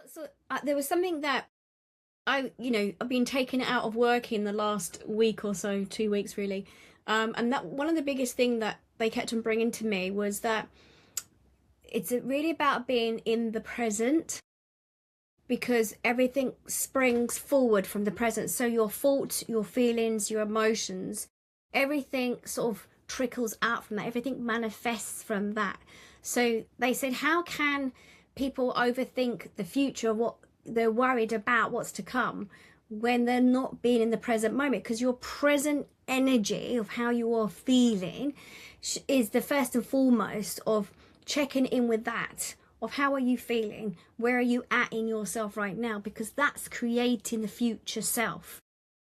So there was something that I've been taken out of work in the last week or so, 2 weeks really, and that one of the biggest thing that they kept on bringing to me was that it's really about being in the present because everything springs forward from the present. So your thoughts, your feelings, your emotions, everything sort of trickles out from that. Everything manifests from that. So they said, how can people overthink the future, what they're worried about, what's to come, when they're not being in the present moment? Because your present energy of how you are feeling is the first and foremost of checking in with that, of how are you feeling, where are you at in yourself right now, because that's creating the future self.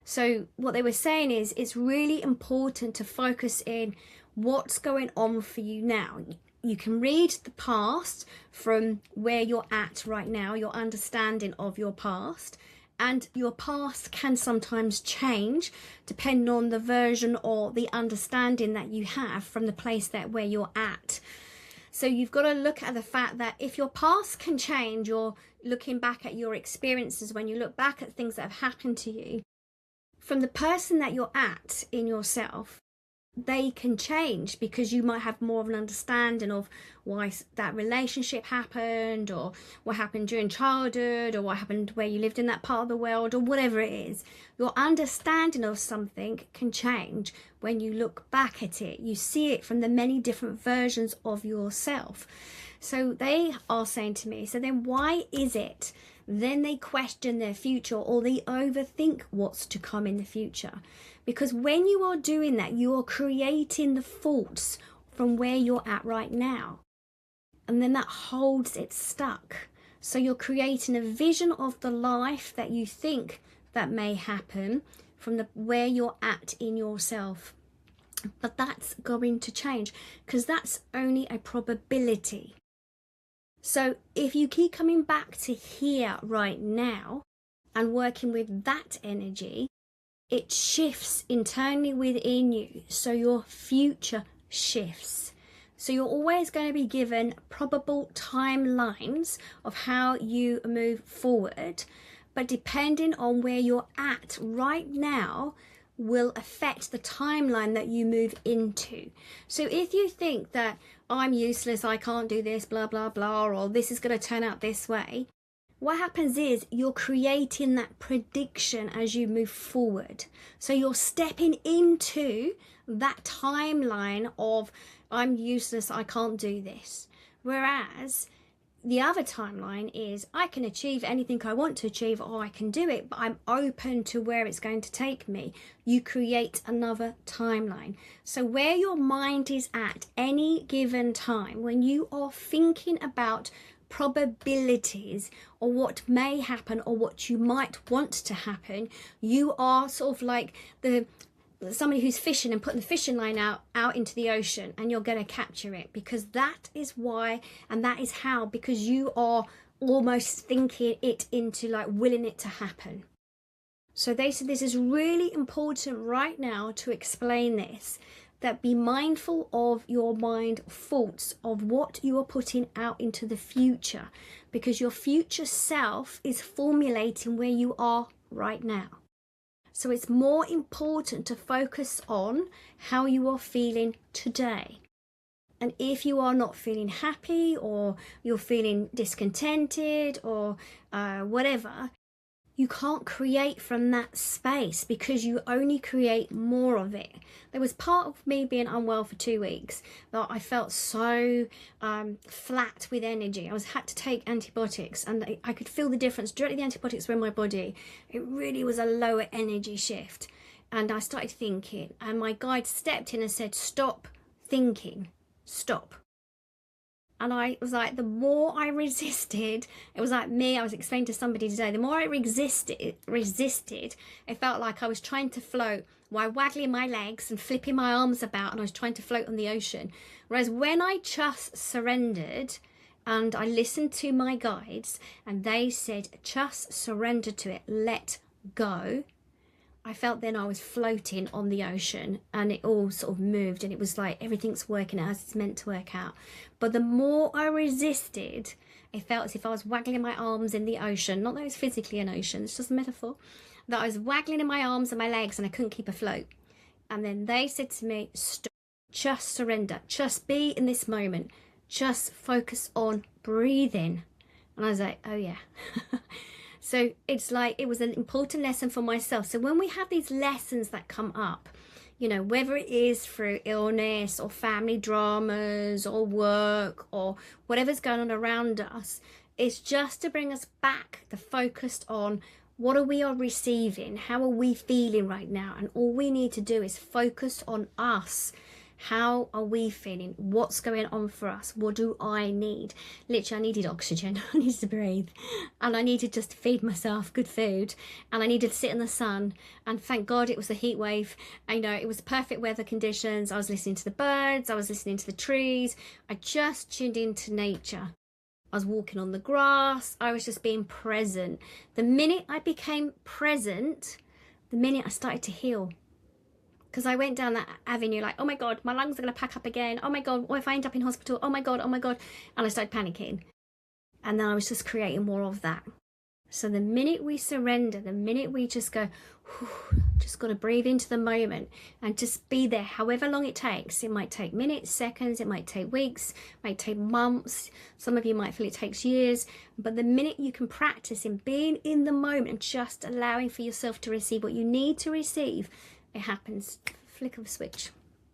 So what they were saying is it's really important to focus in what's going on for you now. You can read the past from where you're at right now, your understanding of your past, and your past can sometimes change depending on the version or the understanding that you have from the place that where you're at. So you've got to look at the fact that if your past can change, you're looking back at your experiences, when you look back at things that have happened to you, from the person that you're at in yourself, they can change because you might have more of an understanding of why that relationship happened, or what happened during childhood, or what happened where you lived in that part of the world, or whatever it is. Your understanding of something can change when you look back at it. You see it from the many different versions of yourself. So they are saying to me, so then why is it then they question their future, or they overthink what's to come in the future? Because when you are doing that, you are creating the thoughts from where you're at right now, and then that holds it stuck. So you're creating a vision of the life that you think that may happen from the where you're at in yourself, but that's going to change because that's only a probability. So if you keep coming back to here right now and working with that energy, it shifts internally within you. So your future shifts. So you're always going to be given probable timelines of how you move forward. But depending on where you're at right now will affect the timeline that you move into. So if you think that I'm useless, I can't do this, blah, blah, blah, or this is going to turn out this way, what happens is you're creating that prediction as you move forward. So you're stepping into that timeline of I'm useless, I can't do this. Whereas the other timeline is I can achieve anything I want to achieve, or I can do it, but I'm open to where it's going to take me. You create another timeline. So where your mind is at any given time, when you are thinking about probabilities or what may happen or what you might want to happen, you are sort of like somebody who's fishing and putting the fishing line out into the ocean, and you're going to capture it, because that is why, and that is how, because you are almost thinking it into like willing it to happen. So they said this is really important right now to explain this, that be mindful of your mind thoughts, of what you are putting out into the future, because your future self is formulating where you are right now. So it's more important to focus on how you are feeling today. And if you are not feeling happy, or you're feeling discontented, or whatever, you can't create from that space, because you only create more of it. There was part of me being unwell for 2 weeks that I felt so flat with energy. I had to take antibiotics, and I could feel the difference directly. The antibiotics were in my body. It really was a lower energy shift. And I started thinking, and my guide stepped in and said, stop thinking, stop. And I was like, the more I resisted, it was like me, I was explaining to somebody today, the more I resisted, it felt like I was trying to float while waggling my legs and flipping my arms about, and I was trying to float on the ocean. Whereas when I just surrendered and I listened to my guides and they said, just surrender to it, let go, I felt then I was floating on the ocean, and it all sort of moved, and it was like everything's working out as it's meant to work out. But the more I resisted It felt as if I was waggling my arms in the ocean. Not that it was physically an ocean, it's just a metaphor. That I was waggling in my arms and my legs and I couldn't keep afloat. And then they said to me, stop, just surrender, just be in this moment, just focus on breathing. And I was like, oh yeah. So it's like, it was an important lesson for myself. So when we have these lessons that come up, you know, whether it is through illness or family dramas or work or whatever's going on around us, it's just to bring us back the focus on what are we receiving, how are we feeling right now, and all we need to do is focus on us. How are we feeling? What's going on for us? What do I need? Literally, I needed oxygen. I needed to breathe. And I needed just to feed myself good food. And I needed to sit in the sun. And thank God it was a heat wave. I know it was perfect weather conditions. I was listening to the birds. I was listening to the trees. I just tuned into nature. I was walking on the grass. I was just being present. The minute I became present, the minute I started to heal. Because I went down that avenue like, oh my God, my lungs are going to pack up again. Oh my God, what if I end up in hospital? Oh my God, oh my God. And I started panicking. And then I was just creating more of that. So the minute we surrender, the minute we just go, just got to breathe into the moment and just be there however long it takes. It might take minutes, seconds, it might take weeks, it might take months. Some of you might feel it takes years. But the minute you can practice in being in the moment and just allowing for yourself to receive what you need to receive, it happens. Flick of a switch.